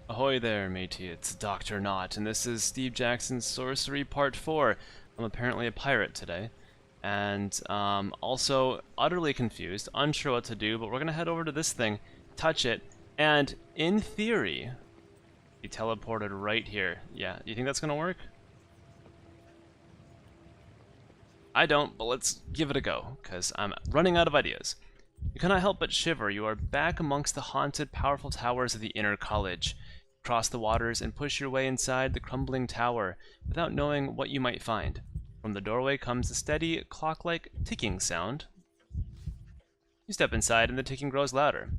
Ahoy there, matey, it's Dr. Nought, and this is Steve Jackson's Sorcery Part 4. I'm apparently a pirate today, and also utterly confused, unsure what to do, but we're going to head over to this thing, touch it, and in theory, be teleported right here. Yeah, you think that's going to work? I don't, but let's give it a go, because I'm running out of ideas. You cannot help but shiver. You are back amongst the haunted, powerful towers of the inner college. Cross the waters and push your way inside the crumbling tower without knowing what you might find. From the doorway comes a steady, clock-like ticking sound. You step inside and the ticking grows louder.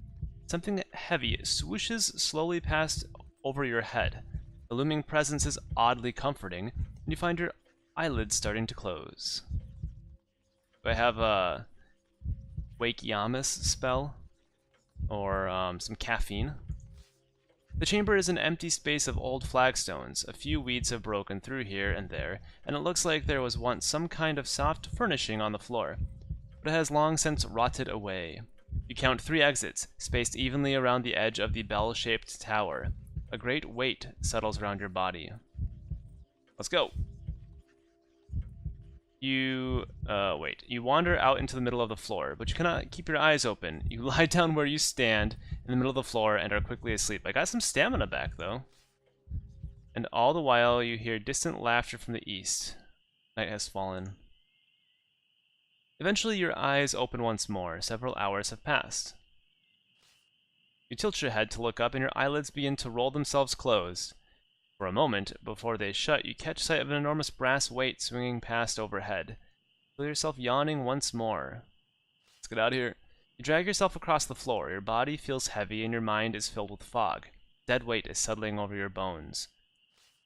Something heavy swooshes slowly past over your head. The looming presence is oddly comforting, and you find your eyelids starting to close. Do I have a Wake Yamas spell? Or some caffeine? The chamber is an empty space of old flagstones. A few weeds have broken through here and there, and it looks like there was once some kind of soft furnishing on the floor, but it has long since rotted away. You count 3 exits, spaced evenly around the edge of the bell-shaped tower. A great weight settles around your body. Let's go! You wander out into the middle of the floor, but you cannot keep your eyes open. You lie down where you stand in the middle of the floor and are quickly asleep. I got some stamina back, though. And all the while, you hear distant laughter from the east. Night has fallen. Eventually, your eyes open once more. Several hours have passed. You tilt your head to look up, and your eyelids begin to roll themselves closed. For a moment, before they shut, you catch sight of an enormous brass weight swinging past overhead. Feel yourself yawning once more. Let's get out of here. You drag yourself across the floor. Your body feels heavy and your mind is filled with fog. Dead weight is settling over your bones.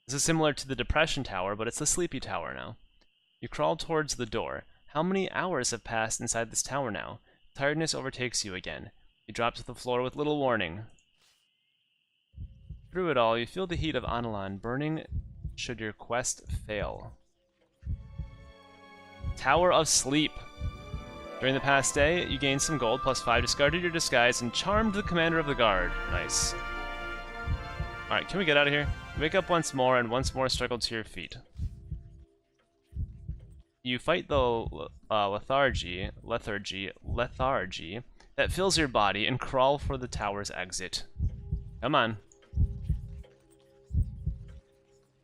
This is similar to the Depression Tower, but it's the Sleepy Tower now. You crawl towards the door. How many hours have passed inside this tower now? Tiredness overtakes you again. You drop to the floor with little warning. Through it all, you feel the heat of Analan burning should your quest fail. Tower of Sleep. During the past day, you gained some gold, +5, discarded your disguise, and charmed the commander of the guard. Nice. Alright, can we get out of here? You wake up once more, and once more struggle to your feet. You fight the lethargy that fills your body, and crawl for the tower's exit. Come on.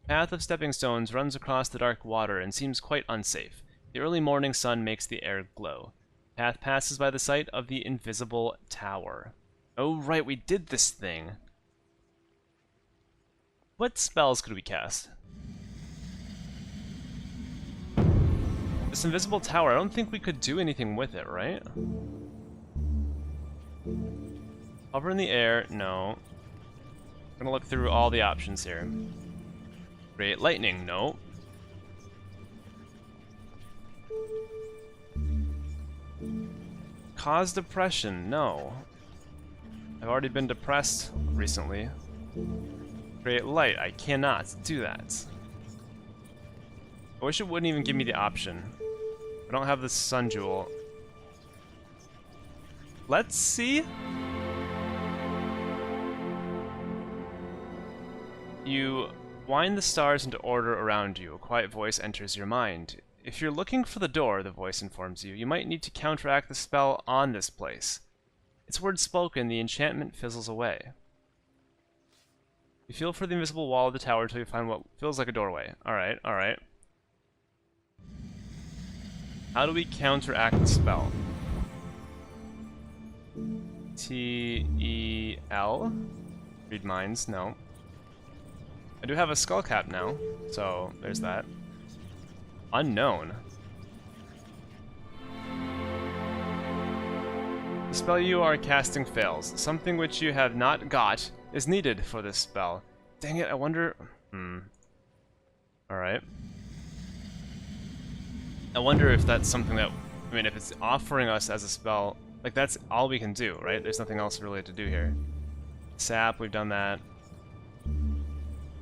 Path of stepping stones runs across the dark water and seems quite unsafe. The early morning sun makes the air glow. Path passes by the site of the invisible tower. Oh right, we did this thing. What spells could we cast? This invisible tower, I don't think we could do anything with it, right? Hover in the air, no. I'm gonna look through all the options here. Create lightning, no. Cause depression, no. I've already been depressed recently. Create light, I cannot do that. I wish it wouldn't even give me the option. I don't have the sun jewel. Let's see. You wind the stars into order around you. A quiet voice enters your mind. If you're looking for the door, the voice informs you, you might need to counteract the spell on this place. Its words spoken, the enchantment fizzles away. You feel for the invisible wall of the tower until you find what feels like a doorway. Alright, alright. How do we counteract the spell? T-E-L? Read minds, no. I do have a skull cap now, so there's that. Unknown. The spell you are casting fails. Something which you have not got is needed for this spell. Dang it, I wonder... Alright. I wonder if that's something that... I mean, if it's offering us as a spell... Like, that's all we can do, right? There's nothing else really to do here. Sap, we've done that.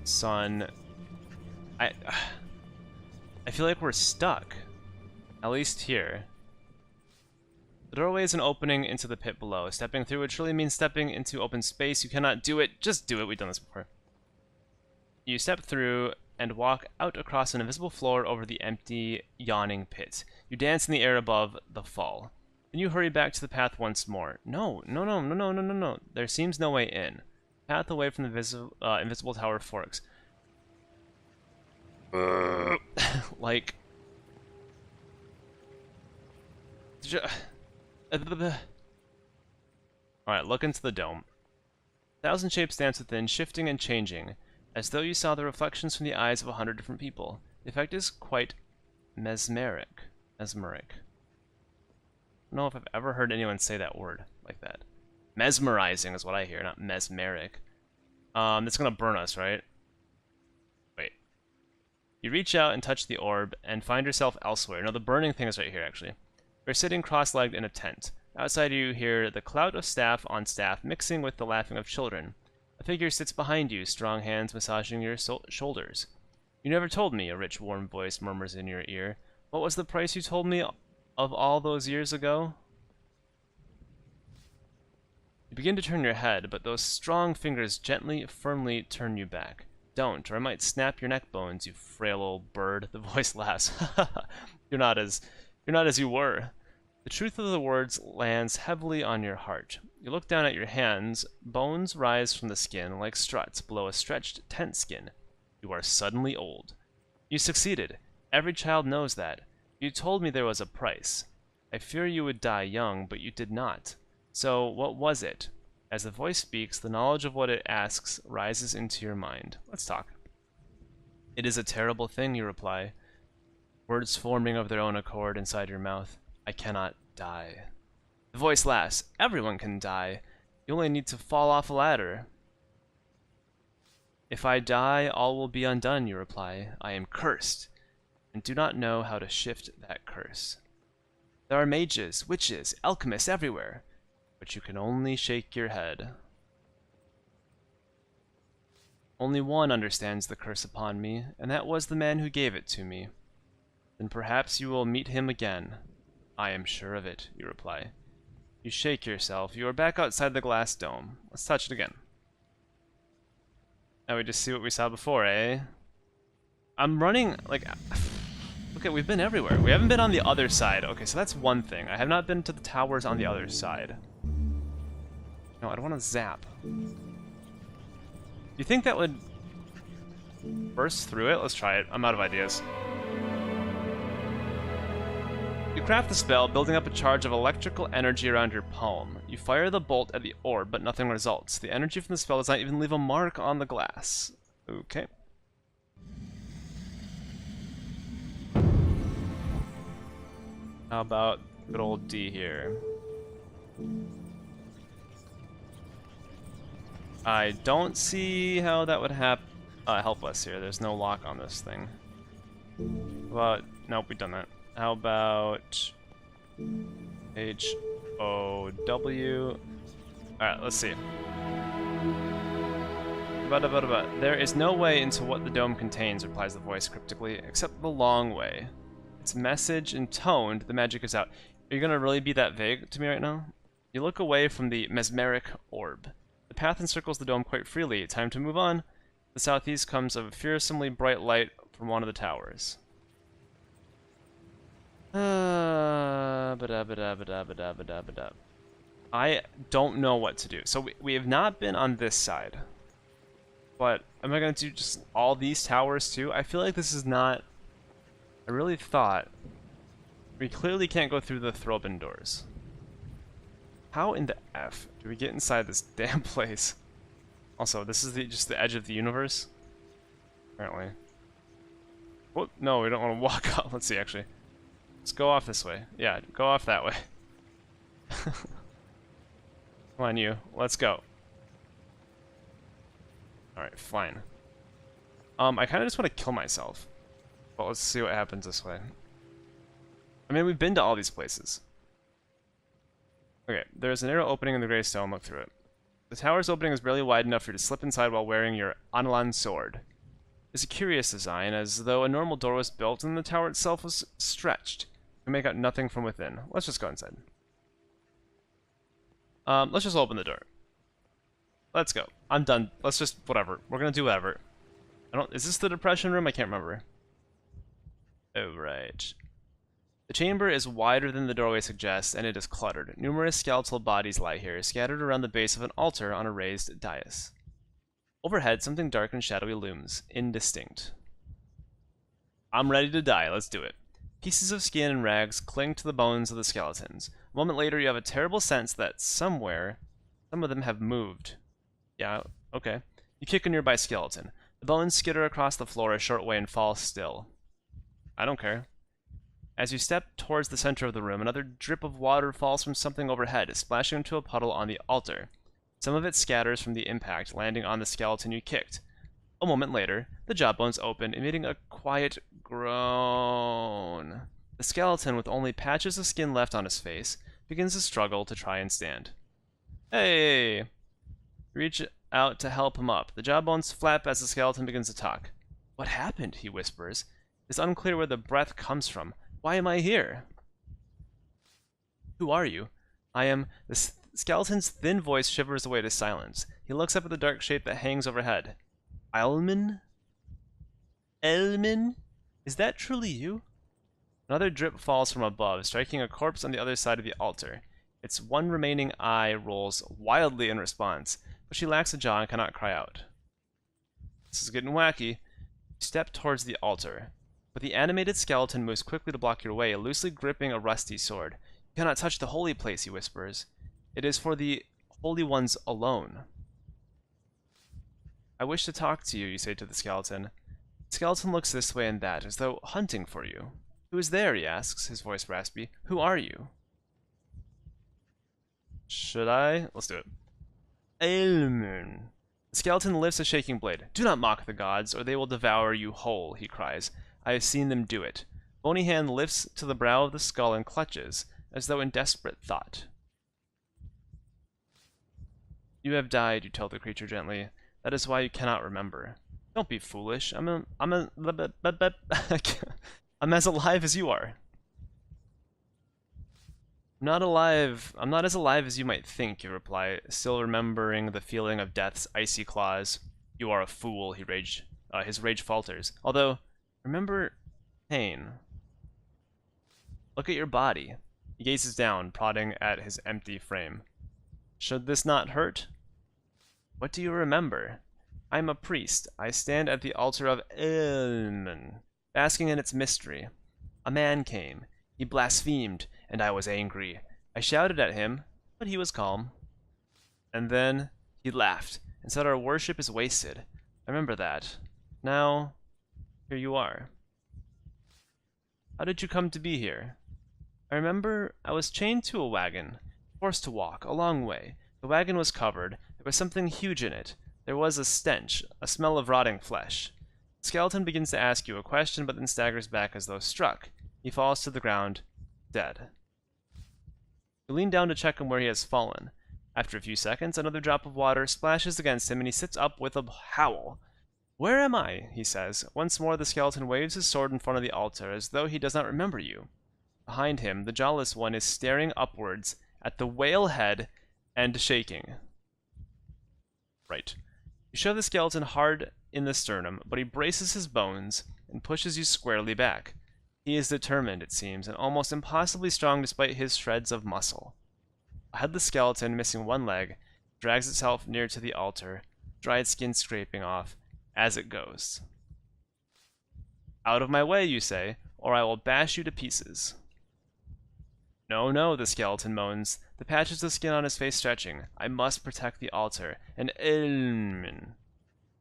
Sun. I feel like we're stuck. At least here. The doorway is an opening into the pit below. Stepping through it truly means stepping into open space. You cannot do it. Just do it. We've done this before. You step through and walk out across an invisible floor over the empty, yawning pit. You dance in the air above the fall. Then you hurry back to the path once more. No. There seems no way in. Path away from the invisible tower forks. Like... Alright, look into the dome. 1,000 shapes dance within, shifting and changing, as though you saw the reflections from the eyes of 100 different people. The effect is quite mesmeric. I don't know if I've ever heard anyone say that word like that. Mesmerizing is what I hear, not mesmeric. It's gonna burn us, right? Wait. You reach out and touch the orb, and find yourself elsewhere. No, the burning thing is right here, actually. You're sitting cross-legged in a tent. Outside you hear the clout of staff on staff mixing with the laughing of children. A figure sits behind you, strong hands massaging your shoulders. You never told me, a rich, warm voice murmurs in your ear. What was the price you told me of all those years ago? You begin to turn your head, but those strong fingers gently, firmly turn you back. Don't, or I might snap your neck bones, you frail old bird. The voice laughs. You're not as you were. The truth of the words lands heavily on your heart. You look down at your hands. Bones rise from the skin like struts below a stretched tent skin. You are suddenly old. You succeeded. Every child knows that. You told me there was a price. I fear you would die young, but you did not. So, what was it? As the voice speaks, the knowledge of what it asks rises into your mind. Let's talk. It is a terrible thing, you reply. Words forming of their own accord inside your mouth. I cannot die. The voice laughs. Everyone can die. You only need to fall off a ladder. If I die, all will be undone, you reply. I am cursed, and do not know how to shift that curse. There are mages, witches, alchemists everywhere, but you can only shake your head. Only one understands the curse upon me, and that was the man who gave it to me. Then perhaps you will meet him again. I am sure of it, you reply. You shake yourself. You are back outside the glass dome. Let's touch it again. Now we just see what we saw before, eh? I'm running, like... Okay, we've been everywhere. We haven't been on the other side. Okay, so that's one thing. I have not been to the towers on the other side. No, I don't want to zap. Do you think that would burst through it? Let's try it. I'm out of ideas. You craft the spell, building up a charge of electrical energy around your palm. You fire the bolt at the orb, but nothing results. The energy from the spell does not even leave a mark on the glass. Okay. How about good old D here? I don't see how that would help us here. There's no lock on this thing. But nope, we've done that. How about H-O-W? Alright, let's see. There is no way into what the dome contains, replies the voice cryptically, except the long way. Its message intoned, the magic is out. Are you gonna really be that vague to me right now? You look away from the mesmeric orb. The path encircles the dome quite freely. Time to move on. The southeast comes a fearsomely bright light from one of the towers. I don't know what to do. So we have not been on this side. But am I going to do just all these towers too? I feel like this is not... I really thought... We clearly can't go through the Throbin doors. How in the F do we get inside this damn place? Also, this is just the edge of the universe? Apparently. Whoop, no, we don't want to walk up. Let's see, actually. Let's go off this way. Yeah, go off that way. Come on, you. Let's go. Alright, fine. I kind of just want to kill myself. But let's see what happens this way. I mean, we've been to all these places. Okay, there's a narrow opening in the gray stone. Look through it. The tower's opening is barely wide enough for you to slip inside while wearing your Anlan sword. It's a curious design, as though a normal door was built and the tower itself was stretched. You make out nothing from within. Let's just go inside. Let's just open the door. Let's go. I'm done. Let's just, whatever. We're gonna do whatever. Is this the depression room? I can't remember. Oh, right. The chamber is wider than the doorway suggests, and it is cluttered. Numerous skeletal bodies lie here, scattered around the base of an altar on a raised dais. Overhead, something dark and shadowy looms, indistinct. I'm ready to die. Let's do it. Pieces of skin and rags cling to the bones of the skeletons. A moment later, you have a terrible sense that somewhere, some of them have moved. Yeah, okay. You kick a nearby skeleton. The bones skitter across the floor a short way and fall still. I don't care. As you step towards the center of the room, another drip of water falls from something overhead, splashing into a puddle on the altar. Some of it scatters from the impact, landing on the skeleton you kicked. A moment later, the jawbones open, emitting a quiet groan. The skeleton, with only patches of skin left on his face, begins to struggle to try and stand. Hey! Reach out to help him up. The jawbones flap as the skeleton begins to talk. What happened? He whispers. It's unclear where the breath comes from. Why am I here? Who are you? I am... The skeleton's thin voice shivers away to silence. He looks up at the dark shape that hangs overhead. Elman? Elman? Is that truly you? Another drip falls from above, striking a corpse on the other side of the altar. Its one remaining eye rolls wildly in response, but she lacks a jaw and cannot cry out. This is getting wacky. You step towards the altar, but the animated skeleton moves quickly to block your way, loosely gripping a rusty sword. You cannot touch the holy place, he whispers. It is for the holy ones alone. I wish to talk to you, you say to the skeleton. The skeleton looks this way and that, as though hunting for you. Who is there, he asks, his voice raspy. Who are you? Should I? Let's do it. Elman. The skeleton lifts a shaking blade. Do not mock the gods, or they will devour you whole, he cries. I have seen them do it. Bony hand lifts to the brow of the skull and clutches, as though in desperate thought. You have died, you tell the creature gently. That is why you cannot remember. Don't be foolish. I'm as alive as you are. I'm not alive. I'm not as alive as you might think, you reply, still remembering the feeling of death's icy claws. You are a fool, his rage falters. Although, remember pain. Look at your body. He gazes down, prodding at his empty frame. Should this not hurt? What do you remember? I am a priest. I stand at the altar of Elman, basking in its mystery. A man came. He blasphemed, and I was angry. I shouted at him, but he was calm. And then he laughed and said our worship is wasted. I remember that. Now, here you are. How did you come to be here? I remember I was chained to a wagon, forced to walk a long way. The wagon was covered. There was something huge in it. There was a stench, a smell of rotting flesh. The skeleton begins to ask you a question, but then staggers back as though struck. He falls to the ground, dead. You lean down to check him where he has fallen. After a few seconds, another drop of water splashes against him, and he sits up with a howl. Where am I? He says. Once more the skeleton waves his sword in front of the altar, as though he does not remember you. Behind him, the jawless one is staring upwards at the whale head and shaking. Right. You shove the skeleton hard in the sternum, but he braces his bones and pushes you squarely back. He is determined, it seems, and almost impossibly strong despite his shreds of muscle. A headless skeleton, missing one leg, drags itself near to the altar, dried skin scraping off as it goes. Out of my way, you say, or I will bash you to pieces. No, no, the skeleton moans, the patches of skin on his face stretching. I must protect the altar, and Elman.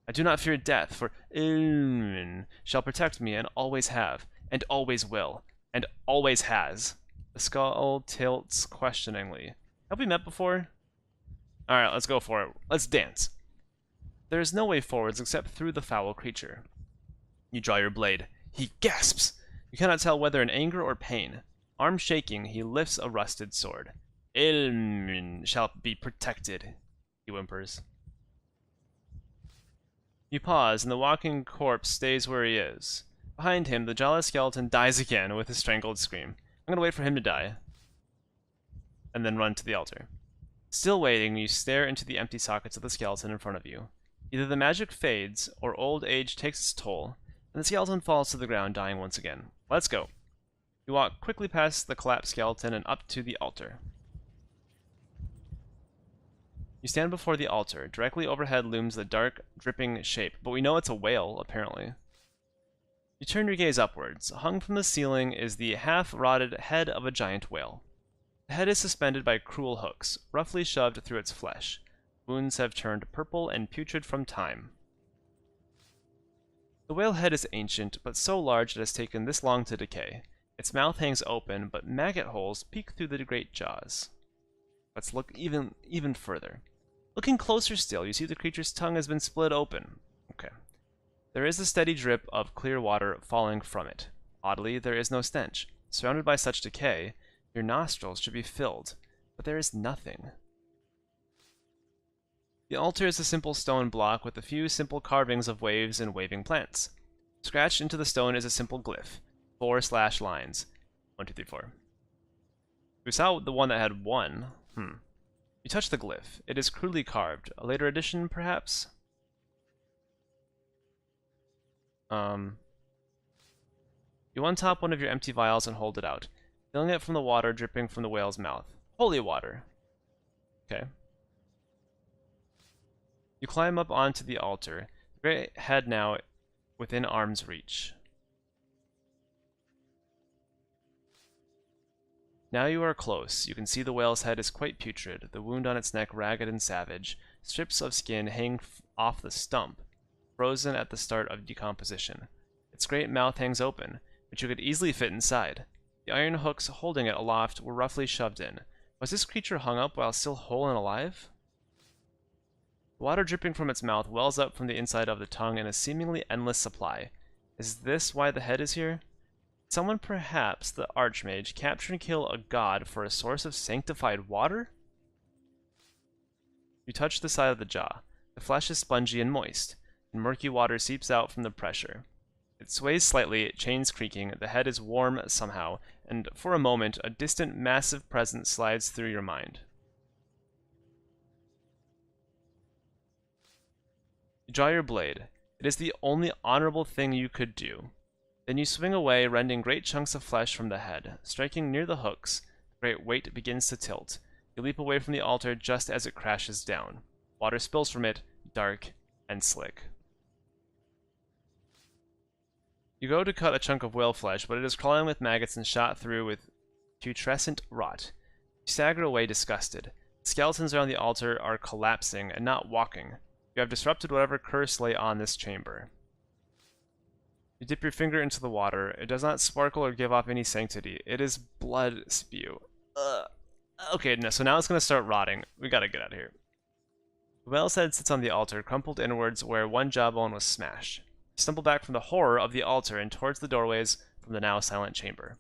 I do not fear death, for Elman shall protect me and always have, and always will, and always has. The skull tilts questioningly. Have we met before? Alright, let's go for it. Let's dance. There is no way forwards except through the foul creature. You draw your blade. He gasps! You cannot tell whether in anger or pain. Arm shaking, he lifts a rusted sword. Elman shall be protected, he whimpers. You pause, and the walking corpse stays where he is. Behind him, the jawless skeleton dies again with a strangled scream. I'm gonna wait for him to die, and then run to the altar. Still waiting, you stare into the empty sockets of the skeleton in front of you. Either the magic fades, or old age takes its toll, and the skeleton falls to the ground, dying once again. Let's go. You walk quickly past the collapsed skeleton and up to the altar. You stand before the altar. Directly overhead looms the dark, dripping shape, but we know it's a whale, apparently. You turn your gaze upwards. Hung from the ceiling is the half-rotted head of a giant whale. The head is suspended by cruel hooks, roughly shoved through its flesh. Wounds have turned purple and putrid from time. The whale head is ancient, but so large it has taken this long to decay. Its mouth hangs open, but maggot holes peek through the great jaws. Let's look even further. Looking closer still, you see the creature's tongue has been split open. Okay. There is a steady drip of clear water falling from it. Oddly, there is no stench. Surrounded by such decay, your nostrils should be filled, but there is nothing. The altar is a simple stone block with a few simple carvings of waves and waving plants. Scratched into the stone is a simple glyph. 4 slash lines. 1, 2, 3, 4. We saw the one that had 1. You touch the glyph. It is crudely carved. A later edition, perhaps? You untop one of your empty vials and hold it out, filling it from the water dripping from the whale's mouth. Holy water. Okay. You climb up onto the altar, the great head now within arm's reach. Now you are close. You can see the whale's head is quite putrid, the wound on its neck ragged and savage. Strips of skin hang off the stump, frozen at the start of decomposition. Its great mouth hangs open, but you could easily fit inside. The iron hooks holding it aloft were roughly shoved in. Was this creature hung up while still whole and alive? The water dripping from its mouth wells up from the inside of the tongue in a seemingly endless supply. Is this why the head is here? Someone, perhaps the Archmage, capture and kill a god for a source of sanctified water? You touch the side of the jaw. The flesh is spongy and moist, and murky water seeps out from the pressure. It sways slightly, chains creaking, the head is warm somehow, and for a moment a distant, massive presence slides through your mind. You draw your blade. It is the only honorable thing you could do. Then you swing away, rending great chunks of flesh from the head. Striking near the hooks, the great weight begins to tilt. You leap away from the altar just as it crashes down. Water spills from it, dark and slick. You go to cut a chunk of whale flesh, but it is crawling with maggots and shot through with putrescent rot. You stagger away disgusted. The skeletons around the altar are collapsing and not walking. You have disrupted whatever curse lay on this chamber. You dip your finger into the water. It does not sparkle or give off any sanctity. It is blood spew. Ugh. Okay, no, so now it's going to start rotting. We gotta get out of here. The whale's head sits on the altar, crumpled inwards where one jawbone was smashed. You stumble back from the horror of the altar and towards the doorways from the now silent chamber.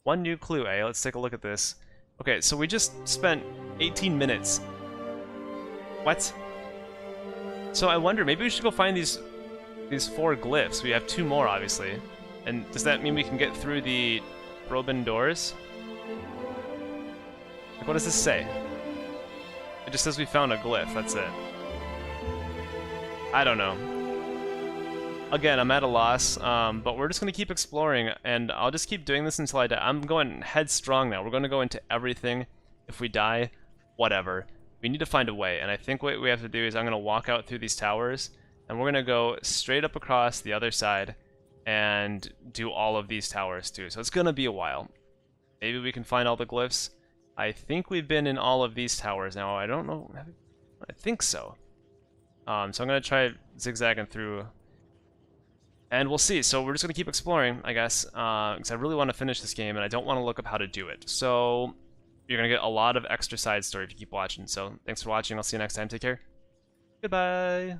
One new clue, eh? Let's take a look at this. Okay, so we just spent 18 minutes. What? So I wonder, maybe we should go find these 4 glyphs. We have 2 more, obviously. And does that mean we can get through the Robin doors? Like, what does this say? It just says we found a glyph, that's it. I don't know. Again, I'm at a loss, but we're just going to keep exploring, and I'll just keep doing this until I die. I'm going headstrong now. We're going to go into everything. If we die, whatever. We need to find a way, and I think what we have to do is I'm going to walk out through these towers, and we're going to go straight up across the other side and do all of these towers too. So it's going to be a while. Maybe we can find all the glyphs. I think we've been in all of these towers now. I don't know. I think so. So I'm going to try zigzagging through. And we'll see. So we're just going to keep exploring, I guess. Because I really want to finish this game and I don't want to look up how to do it. So you're going to get a lot of extra side story if you keep watching. So thanks for watching. I'll see you next time. Take care. Goodbye.